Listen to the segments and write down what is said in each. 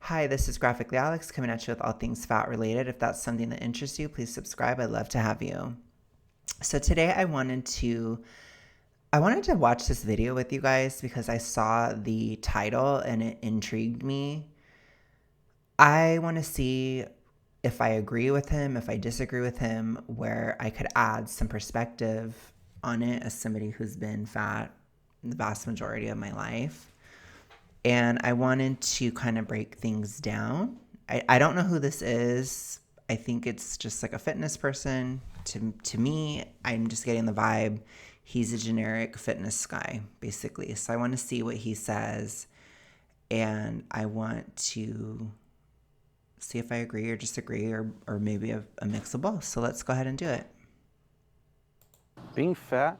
Hi, this is Graphically Alex coming at you with all things fat related. If that's something that interests you, please subscribe. I'd love to have you. So today I wanted to watch this video with you guys because I saw the title and it intrigued me. I want to see if I agree with him, if I disagree with him, where I could add some perspective on it as somebody who's been fat the vast majority of my life. And I wanted to kind of break things down. I don't know who this is. I think it's just like a fitness person. To me, I'm just getting the vibe. He's a generic fitness guy, basically. So I want to see what he says, and I want to see if I agree or disagree, or maybe a mix of both. So let's go ahead and do it. Being fat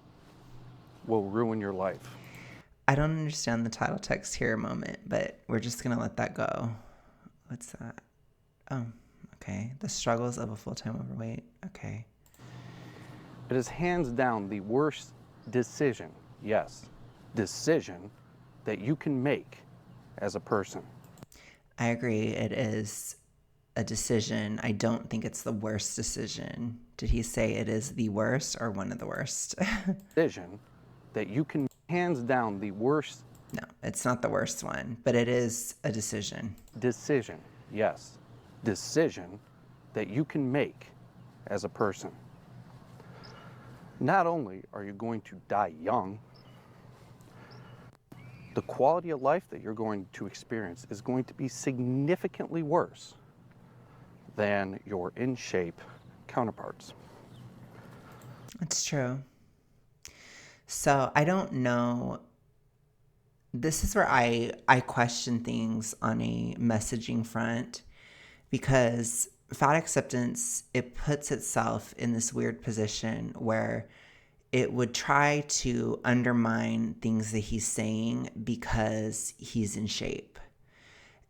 will ruin your life. I don't understand the title text here a moment, but we're just going to let that go. What's that? Oh, okay. The struggles of a full-time overweight. Okay. It is hands down the worst decision, yes, decision that you can make as a person. I agree. It is a decision. I don't think it's the worst decision. Did he say it is the worst or one of the worst? Decision that you can, hands down, the worst No, it's not the worst one, but it is a decision. decision, yes, decision that you can make as a person. Not only are you going to die young, the quality of life that you're going to experience is going to be significantly worse than your in shape counterparts. It's true. So I don't know. This is where I question things on a messaging front, because fat acceptance, it puts itself in this weird position where it would try to undermine things that he's saying because he's in shape.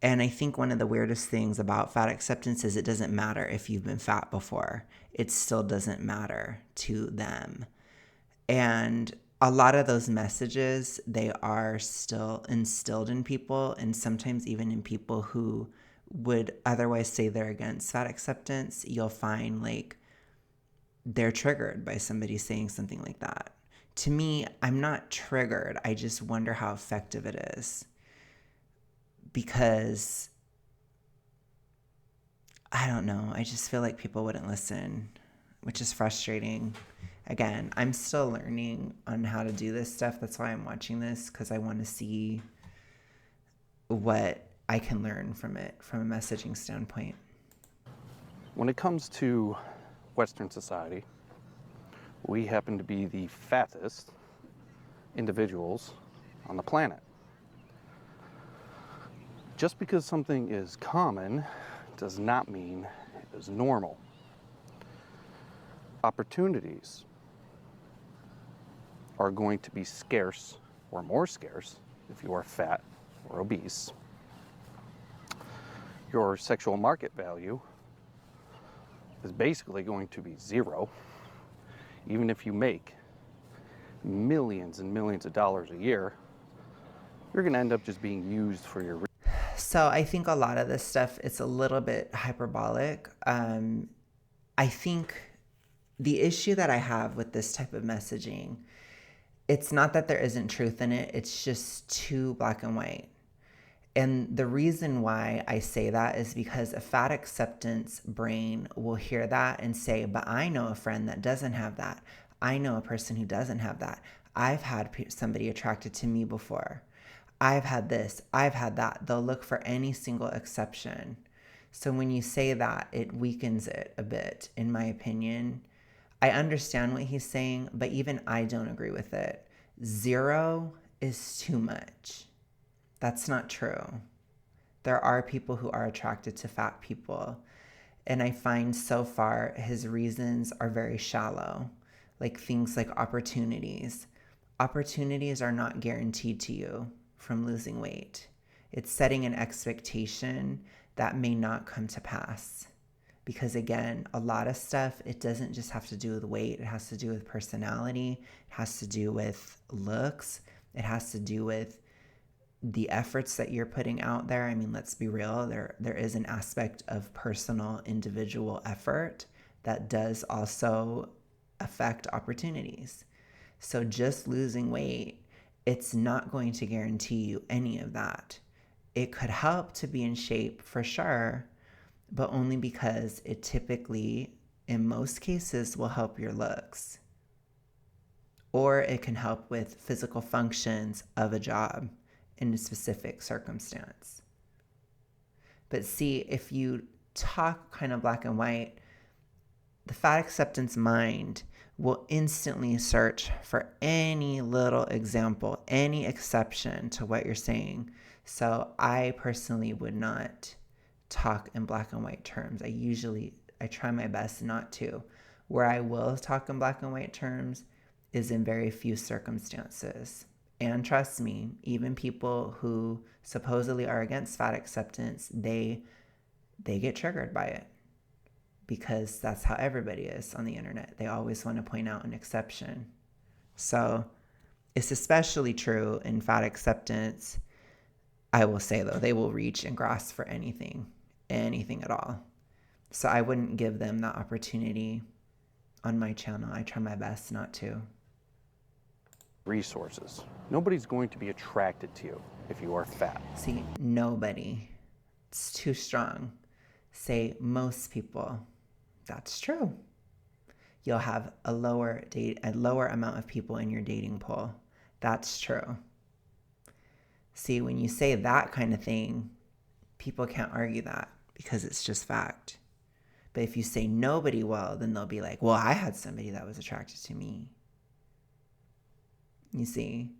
And I think one of the weirdest things about fat acceptance is it doesn't matter if you've been fat before. It still doesn't matter to them. And a lot of those messages, they are still instilled in people, and sometimes even in people who would otherwise say they're against fat acceptance. You'll find like they're triggered by somebody saying something like that. To me, I'm not triggered. I just wonder how effective it is, because I don't know. I just feel like people wouldn't listen, which is frustrating. Again, I'm still learning on how to do this stuff. That's why I'm watching this, because I want to see what I can learn from it from a messaging standpoint. When it comes to Western society, we happen to be the fattest individuals on the planet. Just because something is common does not mean it is normal. Opportunities are going to be scarce or more scarce if you are fat or obese. Your sexual market value is basically going to be zero, even if you make millions and millions of dollars a year. You're going to end up just being used for your. So I think a lot of this stuff, it's a little bit hyperbolic. I think the issue that I have with this type of messaging, it's not that there isn't truth in it. It's just too black and white. And the reason why I say that is because a fat acceptance brain will hear that and say, but I know a friend that doesn't have that. I know a person who doesn't have that. I've had somebody attracted to me before. I've had this. I've had that. They'll look for any single exception. So when you say that, it weakens it a bit, in my opinion. I understand what he's saying, but even I don't agree with it. Zero is too much. That's not true. There are people who are attracted to fat people. And I find so far his reasons are very shallow. Like things like opportunities. Opportunities are not guaranteed to you from losing weight. It's setting an expectation that may not come to pass. Because again, a lot of stuff, it doesn't just have to do with weight. It has to do with personality. It has to do with looks. It has to do with the efforts that you're putting out there, I mean, let's be real, there is an aspect of personal individual effort that does also affect opportunities. So just losing weight, it's not going to guarantee you any of that. It could help to be in shape for sure, but only because it typically, in most cases, will help your looks. Or it can help with physical functions of a job in a specific circumstance. But see, if you talk kind of black and white, the fat acceptance mind will instantly search for any little example, any exception to what you're saying. So I personally would not talk in black and white terms. I try my best not to. Where I will talk in black and white terms is in very few circumstances. And trust me, even people who supposedly are against fat acceptance, they get triggered by it because that's how everybody is on the internet. They always want to point out an exception. So it's especially true in fat acceptance. I will say though, they will reach and grasp for anything at all. So I wouldn't give them that opportunity on my channel. I try my best not to. Resources. Nobody's going to be attracted to you if you are fat. See, nobody. It's too strong. Say most people. That's true. You'll have a lower amount of people in your dating pool. That's true. See, when you say that kind of thing, people can't argue that because it's just fact. But if you say nobody will, then they'll be like, well, I had somebody that was attracted to me. You see?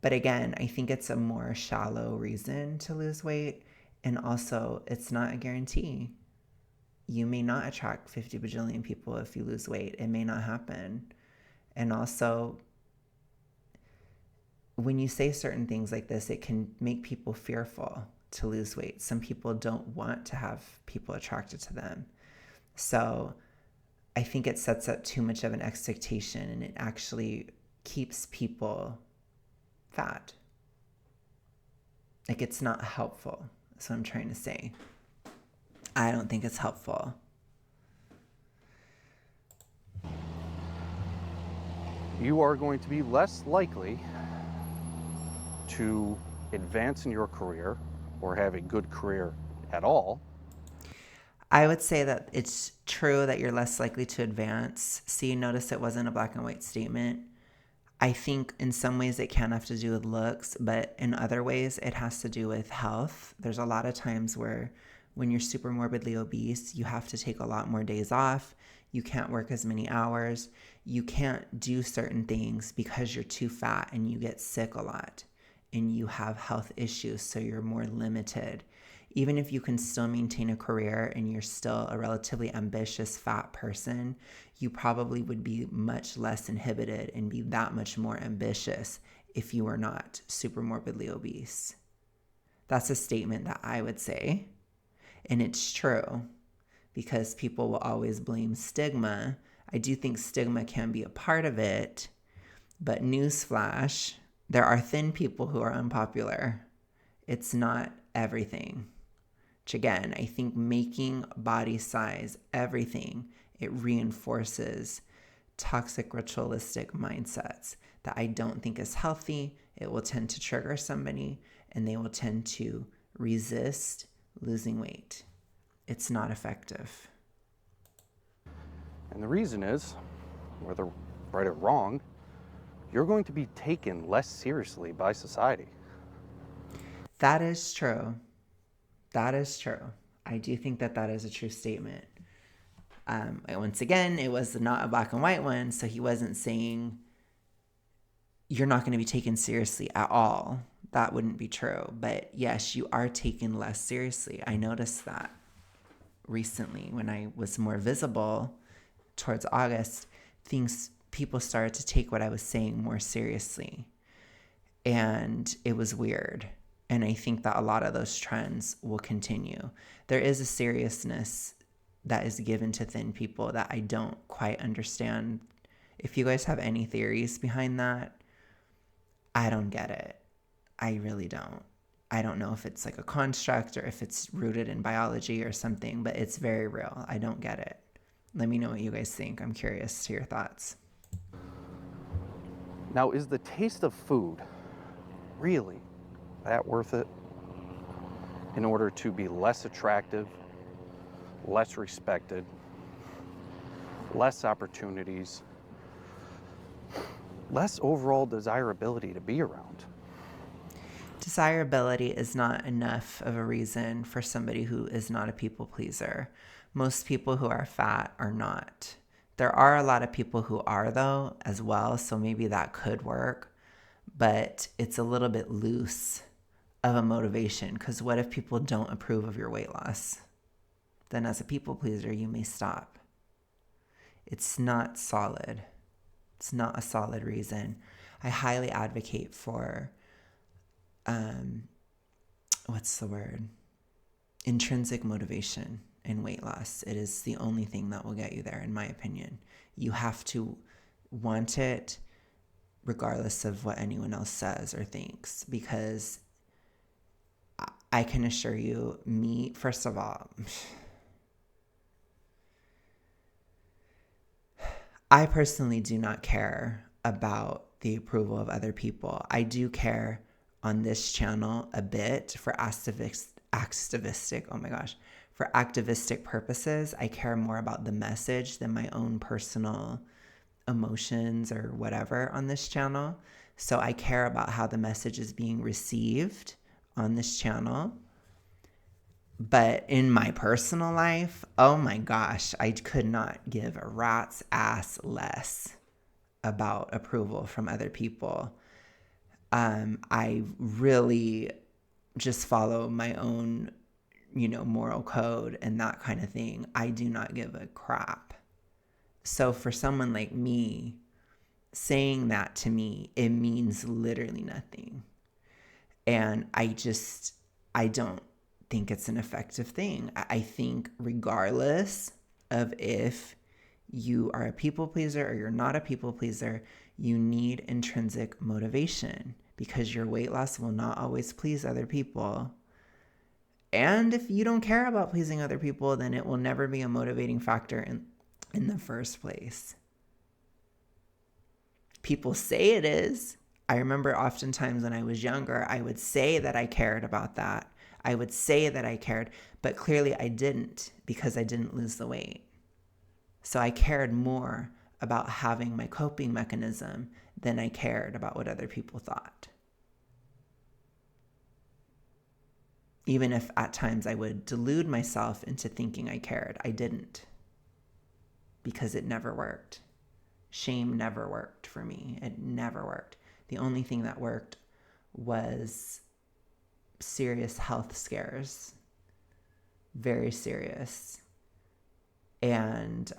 But again, I think it's a more shallow reason to lose weight. And also, it's not a guarantee. You may not attract 50 bajillion people if you lose weight. It may not happen. And also, when you say certain things like this, it can make people fearful to lose weight. Some people don't want to have people attracted to them. So I think it sets up too much of an expectation, and it actually keeps people fat. Like, it's not helpful. That's what I'm trying to say. I don't think it's helpful. You are going to be less likely to advance in your career or have a good career at all. I would say that it's true that you're less likely to advance. See, notice it wasn't a black and white statement. I think in some ways it can have to do with looks, but in other ways it has to do with health. There's a lot of times where when you're super morbidly obese, you have to take a lot more days off. You can't work as many hours. You can't do certain things because you're too fat and you get sick a lot and you have health issues, so you're more limited. Even if you can still maintain a career and you're still a relatively ambitious fat person, you probably would be much less inhibited and be that much more ambitious if you were not super morbidly obese. That's a statement that I would say. And it's true because people will always blame stigma. I do think stigma can be a part of it, but newsflash, there are thin people who are unpopular. It's not everything. Which again, I think making body size everything, it reinforces toxic ritualistic mindsets that I don't think is healthy. It will tend to trigger somebody and they will tend to resist losing weight. It's not effective. And the reason is, whether right or wrong, you're going to be taken less seriously by society. That is true. That is true. I do think that that is a true statement. And once again, it was not a black and white one, so he wasn't saying you're not going to be taken seriously at all. That wouldn't be true. But yes, you are taken less seriously. I noticed that recently when I was more visible towards August, people started to take what I was saying more seriously. And it was weird. And I think that a lot of those trends will continue. There is a seriousness that is given to thin people that I don't quite understand. If you guys have any theories behind that, I don't get it. I really don't. I don't know if it's like a construct or if it's rooted in biology or something, but it's very real. I don't get it. Let me know what you guys think. I'm curious to your thoughts. Now, is the taste of food really that worth it in order to be less attractive, less respected, less opportunities, less overall desirability to be around? Desirability is not enough of a reason for somebody who is not a people pleaser. Most people who are fat are not. There are a lot of people who are, though, as well, so maybe that could work, but it's a little bit loose of a motivation because what if people don't approve of your weight loss? Then, as a people pleaser, you may stop. It's not solid. It's not a solid reason. I highly advocate for what's the word? Intrinsic motivation in weight loss. It is the only thing that will get you there, in my opinion. You have to want it regardless of what anyone else says or thinks, because I can assure you, me, first of all, I personally do not care about the approval of other people. I do care on this channel a bit for for activistic purposes. I care more about the message than my own personal emotions or whatever on this channel. So I care about how the message is being received on this channel. But in my personal life, oh my gosh, I could not give a rat's ass less about approval from other people. I really just follow my own, moral code and that kind of thing. I do not give a crap. So for someone like me, saying that to me, it means literally nothing. And I don't think it's an effective thing. I think regardless of if you are a people pleaser or you're not a people pleaser, you need intrinsic motivation because your weight loss will not always please other people. And if you don't care about pleasing other people, then it will never be a motivating factor in the first place. People say it is. I remember oftentimes when I was younger, I would say that I cared about that. I would say that I cared, but clearly I didn't because I didn't lose the weight. So I cared more about having my coping mechanism than I cared about what other people thought. Even if at times I would delude myself into thinking I cared, I didn't because it never worked. Shame never worked for me. It never worked. The only thing that worked was serious health scares, very serious, and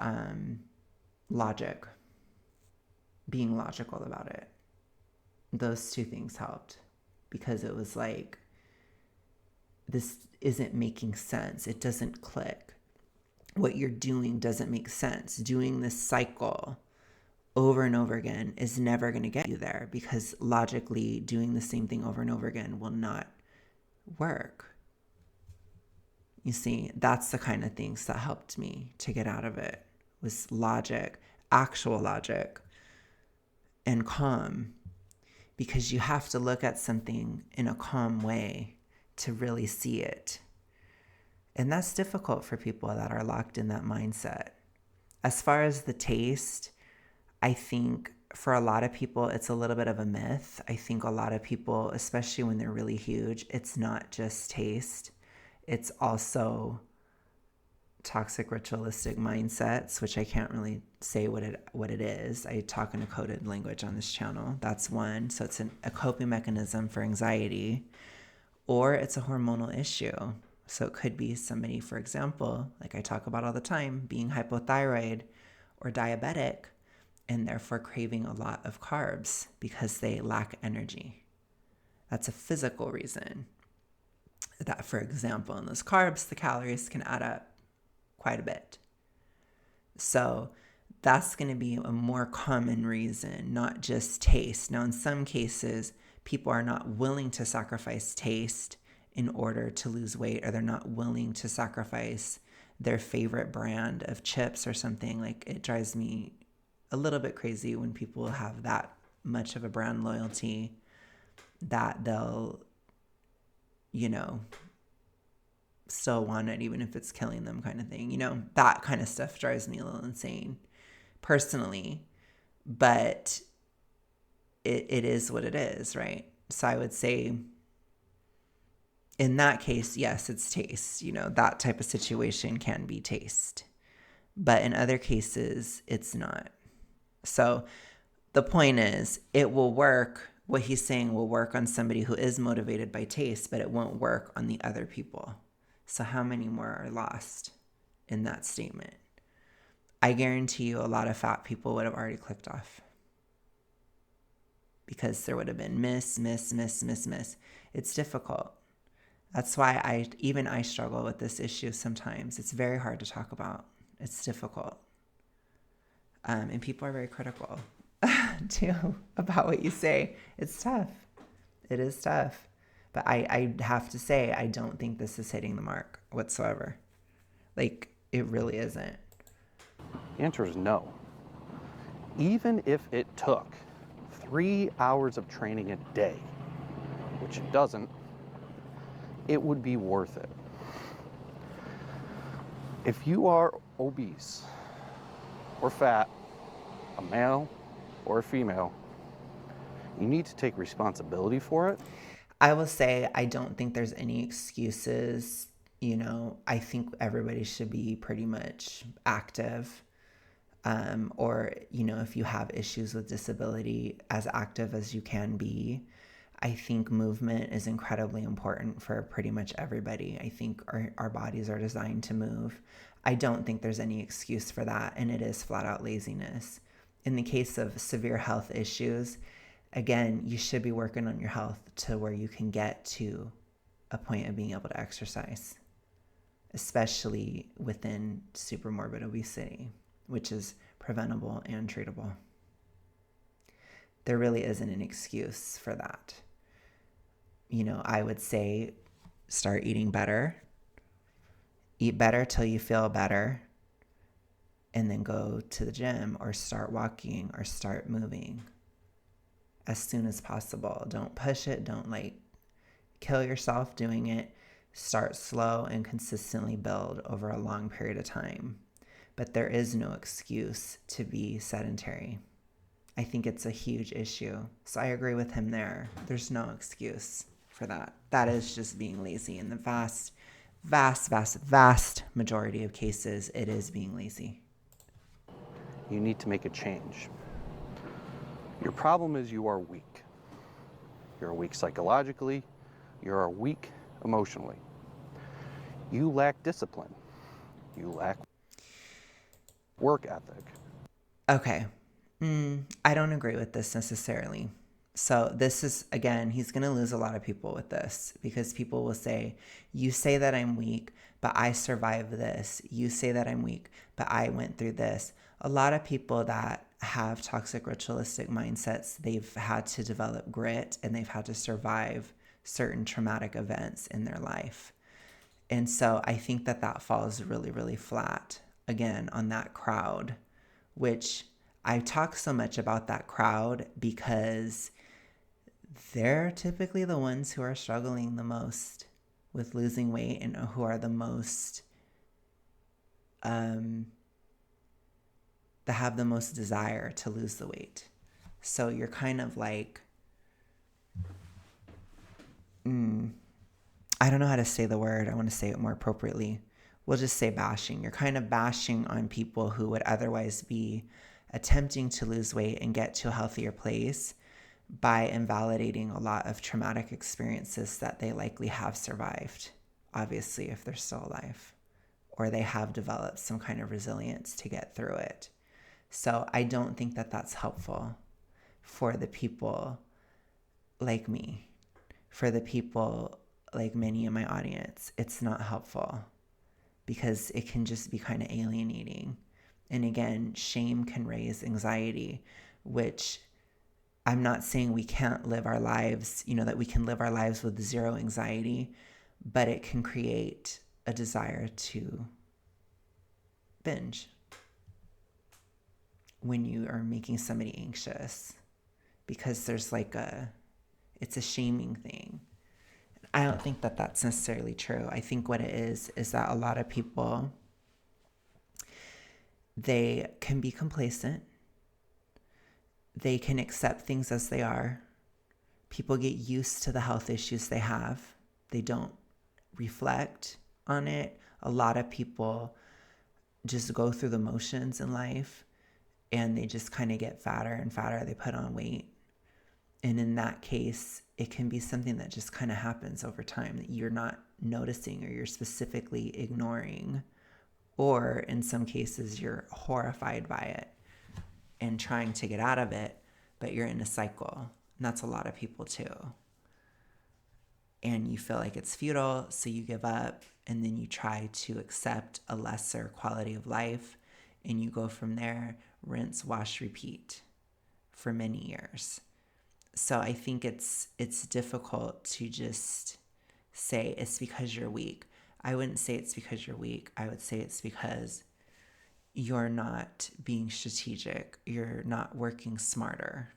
logic, being logical about it. Those two things helped because it was like, this isn't making sense. It doesn't click. What you're doing doesn't make sense. Doing this cycle over and over again is never going to get you there because logically doing the same thing over and over again will not work. You see, that's the kind of things that helped me to get out of it, was logic, actual logic, and calm, because you have to look at something in a calm way to really see it. And that's difficult for people that are locked in that mindset. As far as the taste, I think for a lot of people, it's a little bit of a myth. I think a lot of people, especially when they're really huge, it's not just taste. It's also toxic ritualistic mindsets, which I can't really say what it is. I talk in a coded language on this channel. That's one. So it's a coping mechanism for anxiety, or it's a hormonal issue. So it could be somebody, for example, like I talk about all the time, being hypothyroid or diabetic, and therefore craving a lot of carbs because they lack energy. That's a physical reason. That, for example, in those carbs, the calories can add up quite a bit. So that's going to be a more common reason, not just taste. Now, in some cases, people are not willing to sacrifice taste in order to lose weight, or they're not willing to sacrifice their favorite brand of chips or something. Like, it drives me a little bit crazy when people have that much of a brand loyalty that they'll, you know, still want it even if it's killing them, kind of thing. That kind of stuff drives me a little insane personally, but it is what it is, right? So I would say in that case, yes, it's taste. That type of situation can be taste. But in other cases, it's not. So the point is, it will work. What he's saying will work on somebody who is motivated by taste, but it won't work on the other people. So how many more are lost in that statement? I guarantee you a lot of fat people would have already clicked off, because there would have been miss. It's difficult. That's why I struggle with this issue sometimes. It's very hard to talk about. It's difficult. And people are very critical too about what you say. It's tough. It is tough. But I have to say, I don't think this is hitting the mark whatsoever. Like, it really isn't. The answer is no. Even if it took 3 hours of training a day, which it doesn't, it would be worth it. If you are obese or fat, a male or a female, you need to take responsibility for it. I will say, I don't think there's any excuses. I think everybody should be pretty much active. Or, if you have issues with disability, as active as you can be. I think movement is incredibly important for pretty much everybody. I think our bodies are designed to move. I don't think there's any excuse for that, and it is flat out laziness. In the case of severe health issues, again, you should be working on your health to where you can get to a point of being able to exercise, especially within supermorbid obesity, which is preventable and treatable. There really isn't an excuse for that. I would say start eating better. Eat better till you feel better. And then go to the gym or start walking or start moving as soon as possible. Don't push it. Don't kill yourself doing it. Start slow and consistently build over a long period of time. But there is no excuse to be sedentary. I think it's a huge issue. So I agree with him there. There's no excuse for that. That is just being lazy. In the vast majority of cases, it is being lazy. You need to make a change. Your problem is you are weak. You're weak psychologically. You're weak emotionally. You lack discipline. You lack work ethic. Okay. I don't agree with this necessarily. So this is, again, he's going to lose a lot of people with this, because people will say, you say that I'm weak, but I survived this. You say that I'm weak, but I went through this. A lot of people that have toxic ritualistic mindsets, they've had to develop grit and they've had to survive certain traumatic events in their life. And so I think that falls really, really flat, again, on that crowd, which I talk so much about that crowd because they're typically the ones who are struggling the most with losing weight and who are the most, that have the most desire to lose the weight. So you're kind of like, I don't know how to say the word. I want to say it more appropriately. We'll just say bashing. You're kind of bashing on people who would otherwise be attempting to lose weight and get to a healthier place by invalidating a lot of traumatic experiences that they likely have survived, obviously, if they're still alive, or they have developed some kind of resilience to get through it. So I don't think that that's helpful for the people like me, for the people like many in my audience. It's not helpful because it can just be kind of alienating. And again, shame can raise anxiety, which I'm not saying we can't live our lives, that we can live our lives with zero anxiety, but it can create a desire to binge when you are making somebody anxious, because there's it's a shaming thing. I don't think that that's necessarily true. I think what it is that a lot of people, they can be complacent. They can accept things as they are. People get used to the health issues they have. They don't reflect on it. A lot of people just go through the motions in life, and they just kind of get fatter and fatter. They put on weight. And in that case, it can be something that just kind of happens over time that you're not noticing, or you're specifically ignoring, or in some cases you're horrified by it and trying to get out of it, but you're in a cycle. And that's a lot of people too. And you feel like it's futile, so you give up, and then you try to accept a lesser quality of life, and you go from there, rinse, wash, repeat for many years. So I think it's difficult to just say it's because you're weak. I wouldn't say it's because you're weak. I would say it's because you're not being strategic. You're not working smarter,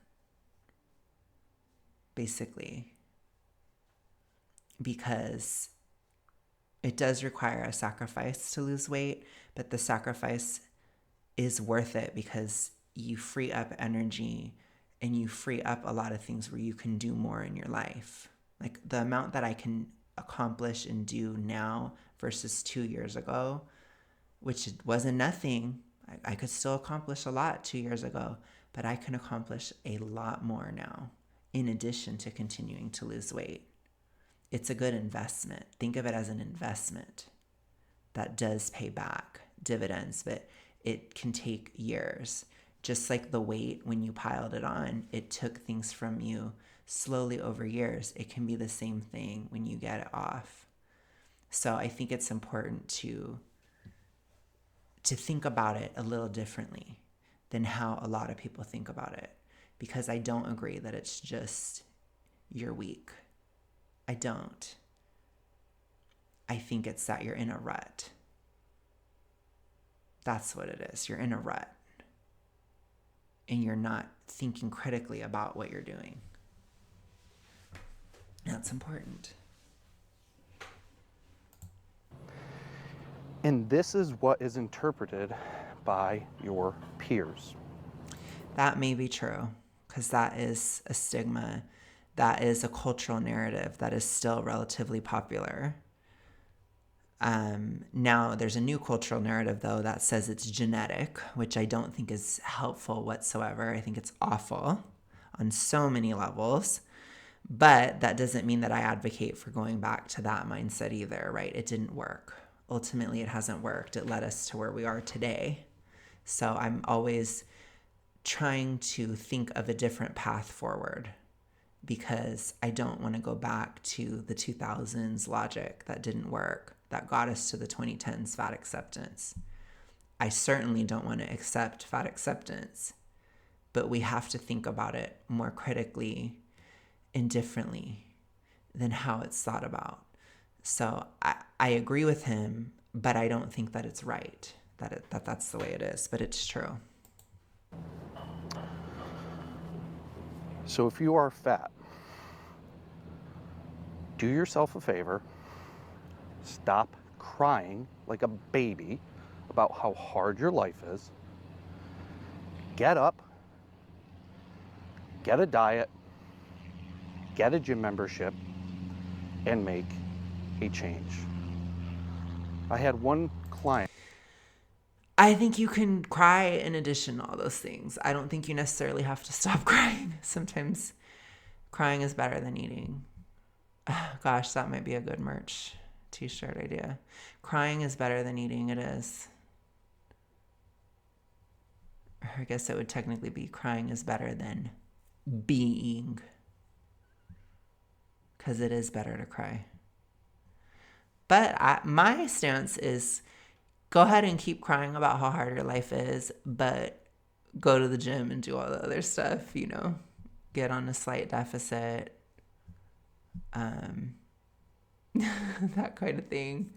basically. Because it does require a sacrifice to lose weight, but the sacrifice is worth it because you free up energy and you free up a lot of things where you can do more in your life. Like the amount that I can accomplish and do now versus 2 years ago, which wasn't nothing. I could still accomplish a lot 2 years ago, but I can accomplish a lot more now in addition to continuing to lose weight. It's a good investment. Think of it as an investment that does pay back dividends, but it can take years. Just like the weight, when you piled it on, it took things from you slowly over years. It can be the same thing when you get it off. So I think it's important to think about it a little differently than how a lot of people think about it, because I don't agree that it's just you're weak. I don't. I think it's that you're in a rut. That's what it is. You're in a rut. And you're not thinking critically about what you're doing. That's important. And this is what is interpreted by your peers. That may be true, because that is a stigma. That is a cultural narrative that is still relatively popular. Now there's a new cultural narrative, though, that says it's genetic, which I don't think is helpful whatsoever. I think it's awful on so many levels. But that doesn't mean that I advocate for going back to that mindset either, right? It didn't work. Ultimately, it hasn't worked. It led us to where we are today. So I'm always trying to think of a different path forward, because I don't want to go back to the 2000s logic that didn't work, that got us to the 2010s fat acceptance. I certainly don't want to accept fat acceptance, but we have to think about it more critically and differently than how it's thought about. So I agree with him, but I don't think that it's right, that's the way it is, but it's true. So if you are fat, do yourself a favor, stop crying like a baby about how hard your life is, get up, get a diet, get a gym membership, and make a change. I had one client. I think you can cry in addition to all those things. I don't think you necessarily have to stop crying. Sometimes crying is better than eating. Gosh, that might be a good merch t-shirt idea. Crying is better than eating. It is. Or I guess it would technically be crying is better than being, because it is better to cry. But my stance is go ahead and keep crying about how hard your life is, but go to the gym and do all the other stuff, get get on a slight deficit, that kind of thing.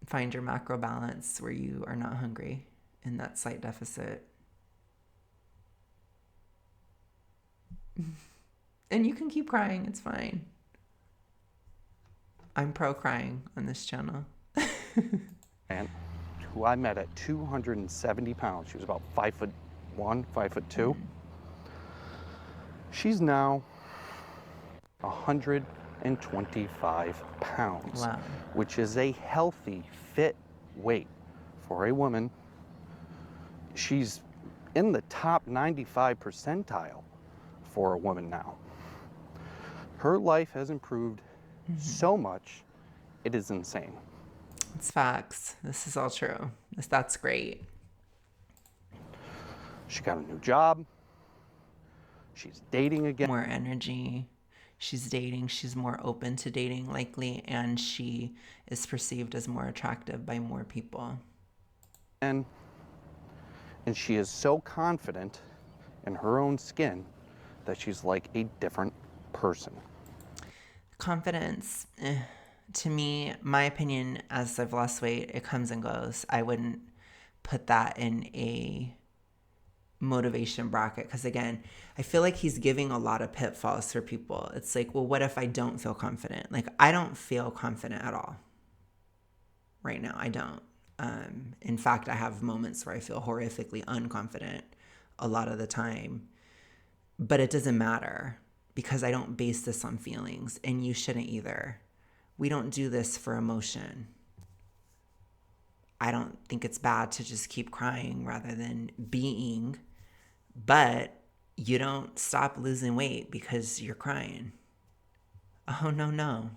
Find your macro balance where you are not hungry in that slight deficit. And you can keep crying. It's fine. I'm pro crying on this channel. And who I met at 270 pounds. She was about 5'1", 5'2". She's now 125 pounds, Wow. which is a healthy, fit weight for a woman. She's in the top 95 percentile for a woman now. Her life has improved so much, it is insane. It's facts. This is all true. That's great. She got a new job. She's dating again. More energy. She's dating. She's more open to dating, likely, and she is perceived as more attractive by more people. And she is so confident in her own skin that she's like a different person. Confidence, to me, my opinion, as I've lost weight, it comes and goes. I wouldn't put that in a motivation bracket because, again, I feel like he's giving a lot of pitfalls for people. It's like, well, what if I don't feel confident? Like, I don't feel confident at all right now. I don't. In fact, I have moments where I feel horrifically unconfident a lot of the time, but it doesn't matter because I don't base this on feelings, and you shouldn't either. We don't do this for emotion. I don't think it's bad to just keep crying rather than being, but you don't stop losing weight because you're crying. Oh, no.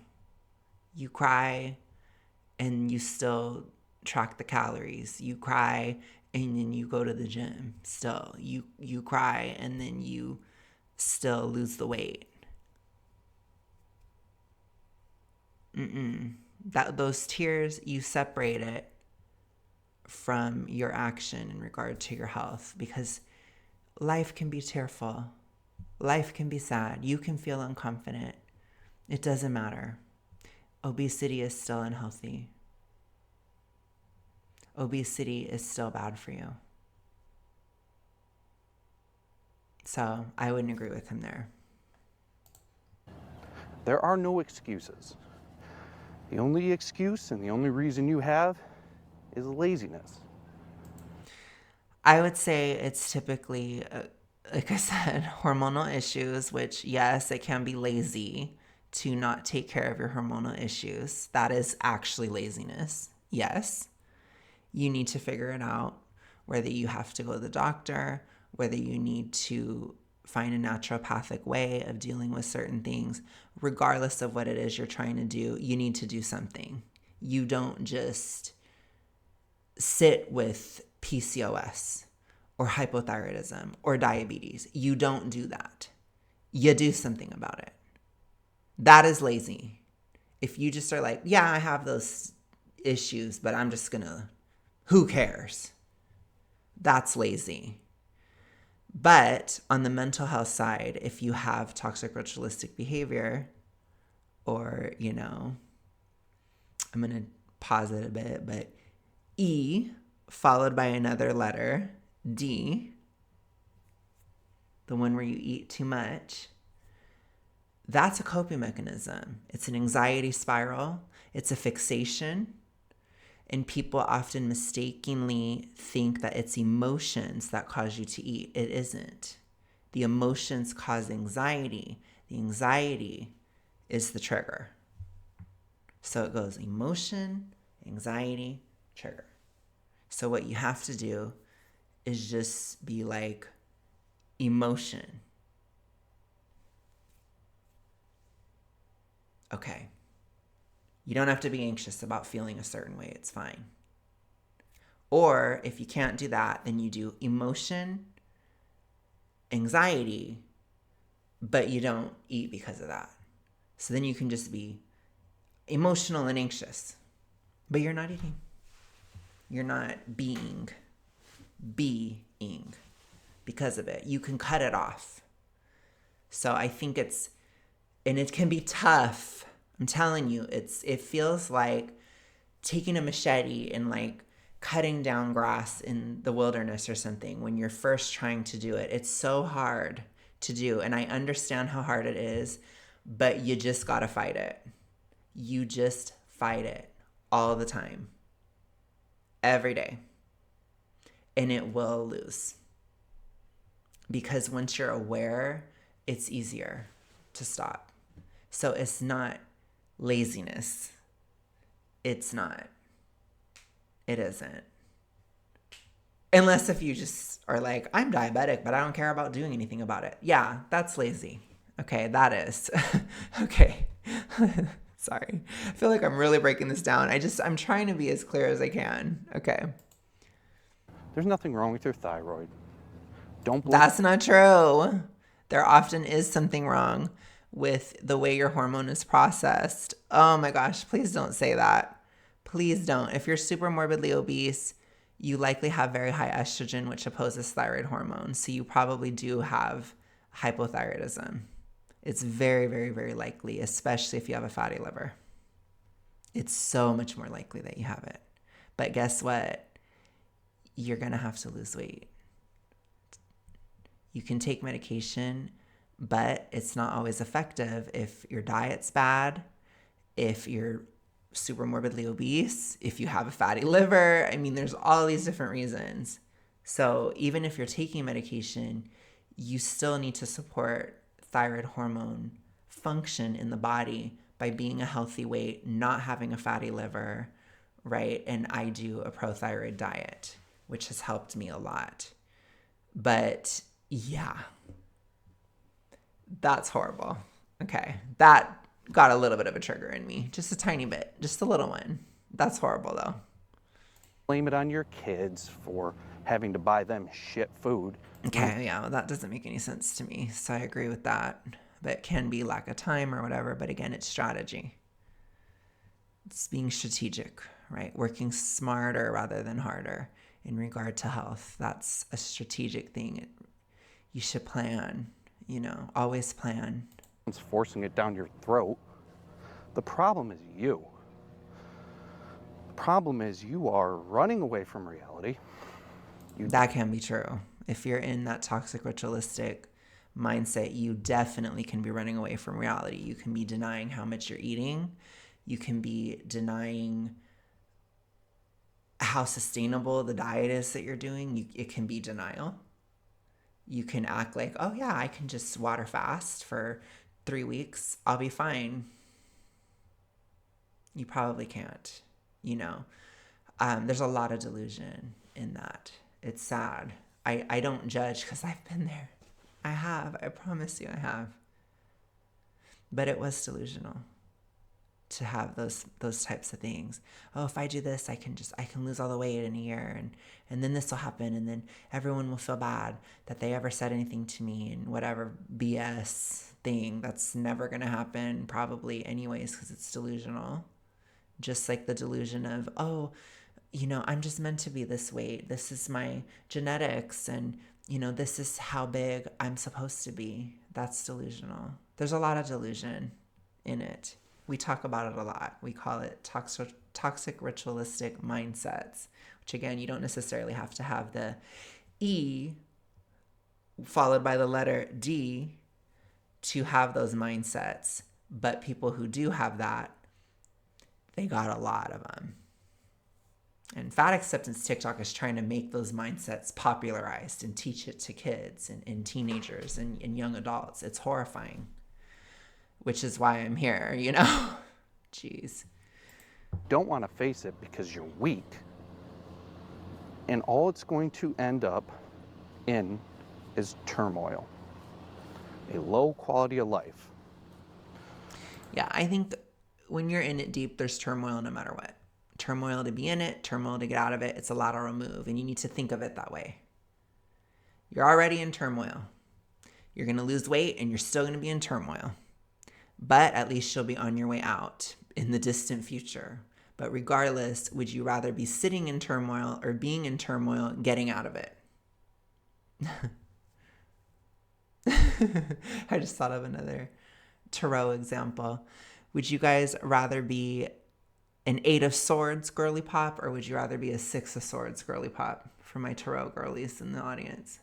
You cry and you still track the calories. You cry and then you go to the gym still. You cry and then you still lose the weight. Those tears, you separate it from your action in regard to your health, because life can be tearful. Life can be sad. You can feel unconfident. It doesn't matter. Obesity is still unhealthy. Obesity is still bad for you. So I wouldn't agree with him there. There are no excuses. The only excuse and the only reason you have is laziness. I would say it's typically, like I said, hormonal issues, which, yes, it can be lazy to not take care of your hormonal issues. That is actually laziness. Yes. You need to figure it out, whether you have to go to the doctor, whether you need to find a naturopathic way of dealing with certain things. Regardless of what it is you're trying to do, you need to do something. You don't just sit with PCOS or hypothyroidism or diabetes. You don't do that. You do something about it. That is lazy. If you just are like, yeah, I have those issues, but I'm just gonna, who cares? That's lazy. But on the mental health side, if you have toxic ritualistic behavior, or, I'm going to pause it a bit, but E followed by another letter, D, the one where you eat too much, that's a coping mechanism. It's an anxiety spiral. It's a fixation. And people often mistakenly think that it's emotions that cause you to eat. It isn't. The emotions cause anxiety. The anxiety is the trigger. So it goes emotion, anxiety, trigger. So what you have to do is just be like, emotion. Okay. You don't have to be anxious about feeling a certain way. It's fine. Or if you can't do that, then you do emotion, anxiety, but you don't eat because of that. So then you can just be emotional and anxious, but you're not eating. You're not being. because of it. You can cut it off. So I think and it can be tough. I'm telling you, it feels like taking a machete and like cutting down grass in the wilderness or something when you're first trying to do it. It's so hard to do. And I understand how hard it is, but you just got to fight it. You just fight it all the time, every day. And it will lose. Because once you're aware, it's easier to stop. So it's not laziness. It's not. It isn't. Unless if you just are like, I'm diabetic, but I don't care about doing anything about it. Yeah, that's lazy. Okay, that is. Okay. Sorry. I feel like I'm really breaking this down. I'm trying to be as clear as I can. Okay. There's nothing wrong with your thyroid. Don't believe That's not true. There often is something wrong with the way your hormone is processed. Oh my gosh, please don't say that. Please don't. If you're super morbidly obese, you likely have very high estrogen, which opposes thyroid hormone. So you probably do have hypothyroidism. It's very, very, very likely, especially if you have a fatty liver. It's so much more likely that you have it. But guess what? You're going to have to lose weight. You can take medication, but it's not always effective if your diet's bad, if you're super morbidly obese, if you have a fatty liver. I mean, there's all these different reasons. So even if you're taking medication, you still need to support thyroid hormone function in the body by being a healthy weight, not having a fatty liver, right? And I do a prothyroid diet, which has helped me a lot. But yeah, that's horrible. Okay, that got a little bit of a trigger in me, just a tiny bit, just a little one. That's horrible though. blame it on your kids for having to buy them shit food. Okay, yeah, well, that doesn't make any sense to me. So I agree with that. But it can be lack of time or whatever. But again, it's strategy. It's being strategic, right? Working smarter rather than harder in regard to health. That's a strategic thing. You should plan, always plan. It's forcing it down your throat. The problem is you. The problem is you are running away from reality. That can be true. If you're in that toxic ritualistic mindset, you definitely can be running away from reality. You can be denying how much you're eating. You can be denying how sustainable the diet is that you're doing. It can be denial. You can act like, oh yeah, I can just water fast for 3 weeks. I'll be fine. You probably can't, There's a lot of delusion in that. It's sad. I don't judge because I've been there. I have. I promise you I have. But it was delusional to have those types of things. Oh, if I do this, I can lose all the weight in a year, and then this will happen, and then everyone will feel bad that they ever said anything to me, and whatever BS thing that's never going to happen probably anyways because it's delusional. Just like the delusion of, oh, I'm just meant to be this weight. This is my genetics, and this is how big I'm supposed to be. That's delusional. There's a lot of delusion in it. We talk about it a lot. We call it toxic ritualistic mindsets, which again, you don't necessarily have to have the E followed by the letter D to have those mindsets. But people who do have that, they got a lot of them. And Fat Acceptance TikTok is trying to make those mindsets popularized and teach it to kids and teenagers and young adults. It's horrifying. Which is why I'm here, Jeez. Don't want to face it because you're weak. And all it's going to end up in is turmoil, a low quality of life. Yeah, I think when you're in it deep, there's turmoil no matter what. Turmoil to be in it, turmoil to get out of it. It's a lot to remove, and you need to think of it that way. You're already in turmoil. You're going to lose weight, and you're still going to be in turmoil. But at least you'll be on your way out in the distant future. But regardless, would you rather be sitting in turmoil or being in turmoil, getting out of it? I just thought of another tarot example. Would you guys rather be an 8 of Swords girly pop, or would you rather be a 6 of Swords girly pop for my tarot girlies in the audience?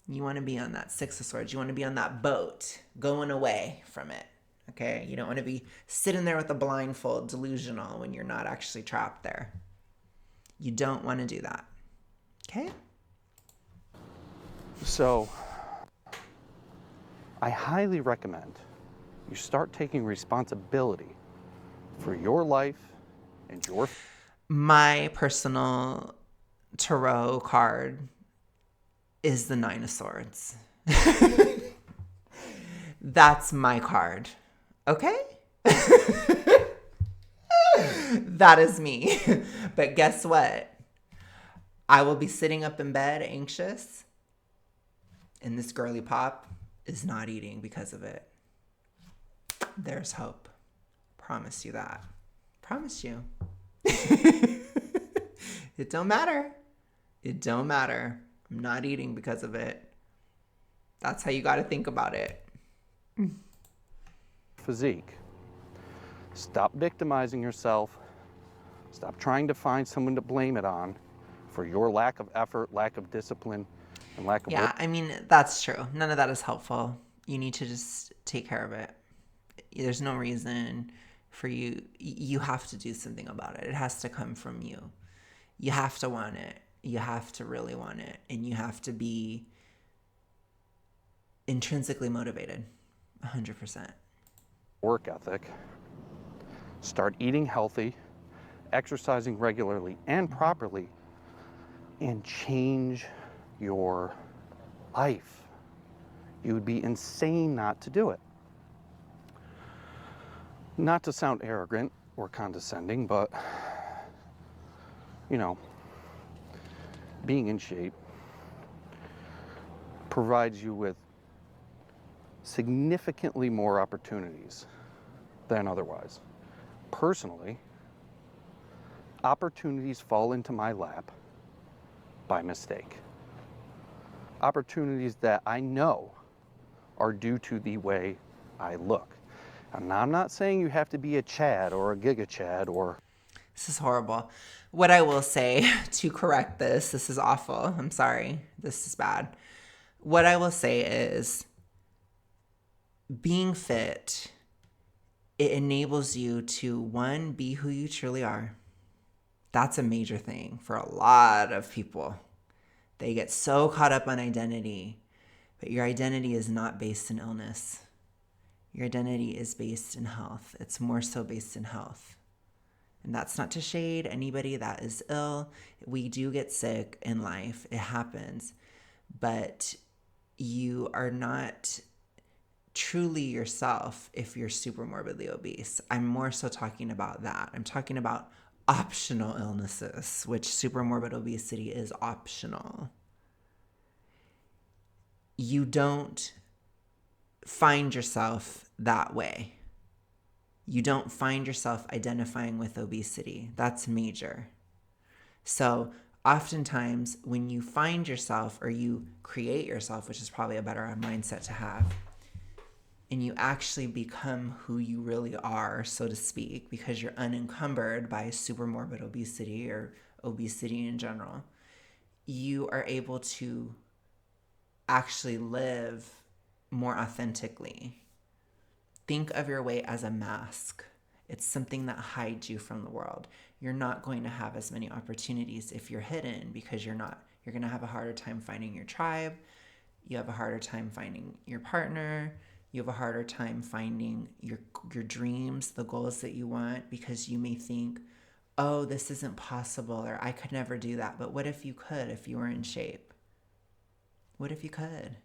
You want to be on that 6 of Swords. You want to be on that boat going away from it. Okay? You don't want to be sitting there with a blindfold delusional when you're not actually trapped there. You don't want to do that. Okay? So I highly recommend you start taking responsibility for your life and your... My personal tarot card is the 9 of Swords. That's my card. Okay? That is me. But guess what? I will be sitting up in bed anxious, and this girly pop is not eating because of it. There's hope. Promise you that. Promise you. It don't matter. It don't matter. I'm not eating because of it. That's how you got to think about it. Physique. Stop victimizing yourself. Stop trying to find someone to blame it on for your lack of effort, lack of discipline, and lack of work. Yeah, I mean, that's true. None of that is helpful. You need to just take care of it. There's no reason for you. You have to do something about it. It has to come from you. You have to want it. You have to really want it. And you have to be intrinsically motivated. 100%. Work ethic. Start eating healthy, exercising regularly and properly, and change your life. You would be insane not to do it. Not to sound arrogant or condescending, but, you know, being in shape provides you with significantly more opportunities than otherwise. Personally, opportunities fall into my lap by mistake. Opportunities that I know are due to the way I look. And I'm not saying you have to be a Chad or a Giga Chad or... This is horrible. What I will say to correct this is awful. I'm sorry. This is bad. What I will say is being fit, it enables you to, one, be who you truly are. That's a major thing for a lot of people. They get so caught up on identity, but your identity is not based in illness. Your identity is based in health. It's more so based in health. And that's not to shade anybody that is ill. We do get sick in life. It happens. But you are not truly yourself if you're super morbidly obese. I'm more so talking about that. I'm talking about optional illnesses, which super morbid obesity is optional. You don't find yourself that way. You don't find yourself identifying with obesity. That's major. So oftentimes when you find yourself or you create yourself, which is probably a better mindset to have, and you actually become who you really are, so to speak, because you're unencumbered by super morbid obesity or obesity in general, you are able to actually live more authentically. Think of your weight as a mask. It's something that hides you from the world. You're not going to have as many opportunities if you're hidden because you're going to have a harder time finding your tribe. You have a harder time finding your partner. You have a harder time finding your dreams, the goals that you want, because you may think, oh, this isn't possible, or I could never do that. But what if you could, if you were in shape? What if you could?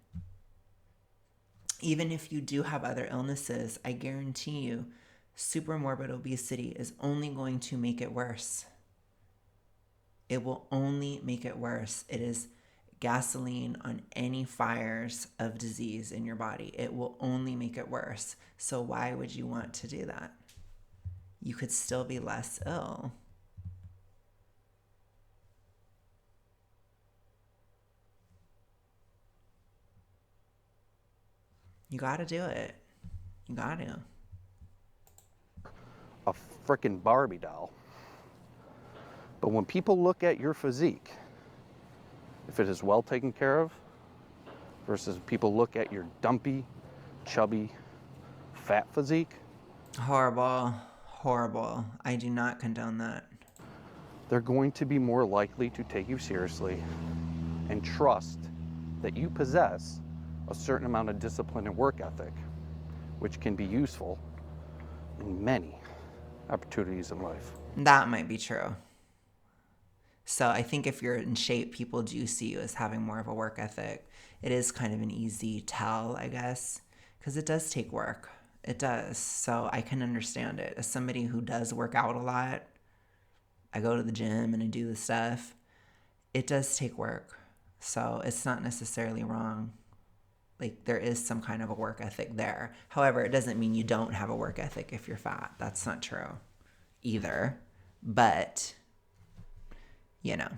Even if you do have other illnesses, I guarantee you, super morbid obesity is only going to make it worse. It will only make it worse. It is gasoline on any fires of disease in your body. It will only make it worse. So why would you want to do that? You could still be less ill. You got to do it. You got to. A frickin' Barbie doll. But when people look at your physique, if it is well taken care of, versus people look at your dumpy, chubby, fat physique, Horrible. Horrible. I do not condone that. they're going to be more likely to take you seriously and trust that you possess a certain amount of discipline and work ethic, which can be useful in many opportunities in life. That might be true. So I think if you're in shape, people do see you as having more of a work ethic. It is kind of an easy tell, I guess, because it does take work. It does. So I can understand it. As somebody who does work out a lot, I go to the gym and I do the stuff. It does take work. So it's not necessarily wrong. Like, there is some kind of a work ethic there. However, it doesn't mean you don't have a work ethic if you're fat. That's not true either. But, you know,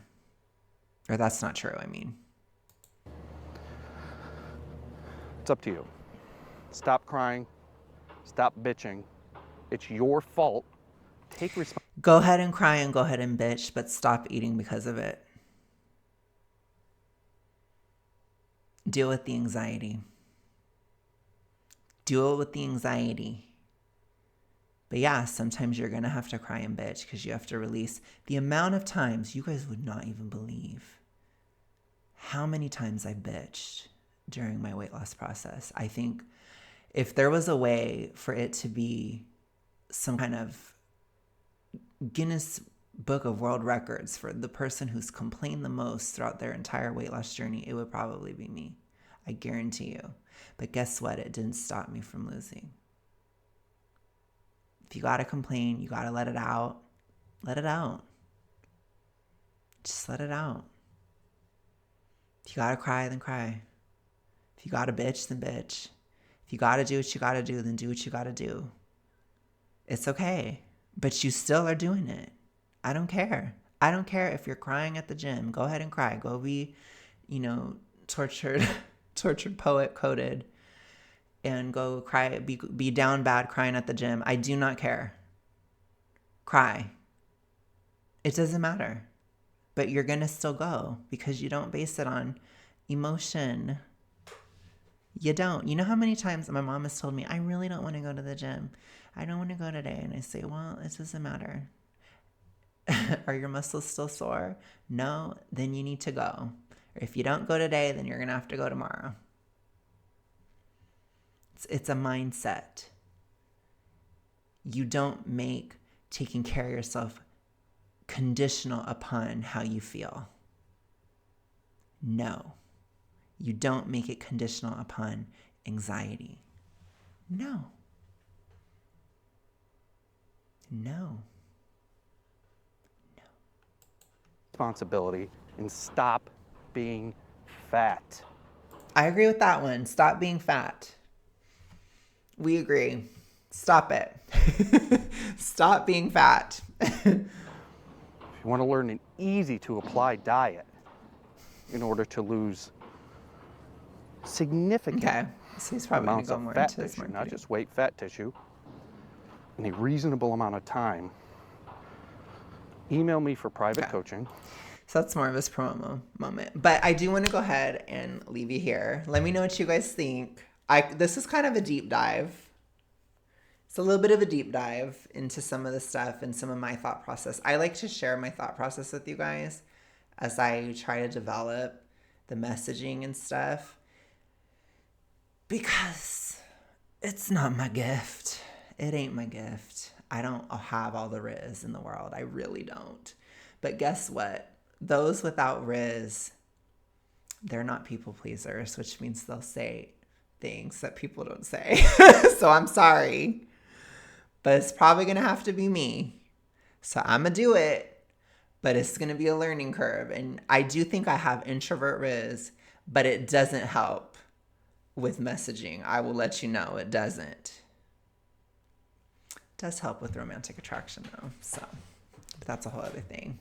or that's not true, I mean. It's up to you. Stop crying. Stop bitching. It's your fault. Take responsibility. Go ahead and cry and go ahead and bitch, but stop eating because of it. Deal with the anxiety. Deal with the anxiety. But yeah, sometimes you're going to have to cry and bitch because you have to release the amount of times you guys would not even believe how many times I bitched during my weight loss process. I think if there was a way for it to be some kind of Guinness Book of World Records for the person who's complained the most throughout their entire weight loss journey, it would probably be me. I guarantee you. But guess what? It didn't stop me from losing. If you gotta complain, you gotta let it out. Let it out. Just let it out. If you gotta cry, then cry. If you gotta bitch, then bitch. If you gotta do what you gotta do, then do what you gotta do. It's okay. But you still are doing it. I don't care. I don't care if you're crying at the gym. Go ahead and cry. Go be, tortured poet coded and go cry, be down bad crying at the gym. I do not care. Cry. It doesn't matter. But you're going to still go because you don't base it on emotion. You don't. You know how many times my mom has told me, I really don't want to go to the gym. I don't want to go today. And I say, well, it doesn't matter. Are your muscles still sore? No, then you need to go. Or if you don't go today, then you're going to have to go tomorrow. It's a mindset. You don't make taking care of yourself conditional upon how you feel. No. You don't make it conditional upon anxiety. No. No. Responsibility and stop being fat. I agree with that one. Stop being fat. We agree. Stop it. Stop being fat. If you want to learn an easy to apply diet in order to lose significant So he's probably going to amounts go of more fat into this tissue, not marketing. just weight, fat tissue, in a reasonable amount of time, email me for private coaching. So that's more of his promo moment. But I do want to go ahead and leave you here. Let me know what you guys think. This is kind of a deep dive. It's a little bit of a deep dive into some of the stuff and some of my thought process. I like to share my thought process with you guys as I try to develop the messaging and stuff. Because it's not my gift. It ain't my gift. I don't have all the riz in the world. I really don't. But guess what? Those without riz, they're not people pleasers, which means they'll say things that people don't say. So I'm sorry. But it's probably going to have to be me. So I'm going to do it. But it's going to be a learning curve. And I do think I have introvert riz, but it doesn't help with messaging. I will let you know it doesn't. It does help with romantic attraction though. So but that's a whole other thing.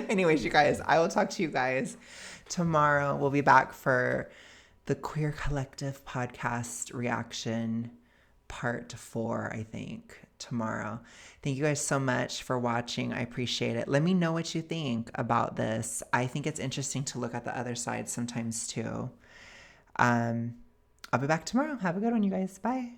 Anyways, you guys, I will talk to you guys tomorrow. We'll be back for the Queer Collective podcast reaction part 4, I think, tomorrow. Thank you guys so much for watching. I appreciate it. Let me know what you think about this. I think it's interesting to look at the other side sometimes too. I'll be back tomorrow. Have a good one, you guys. Bye.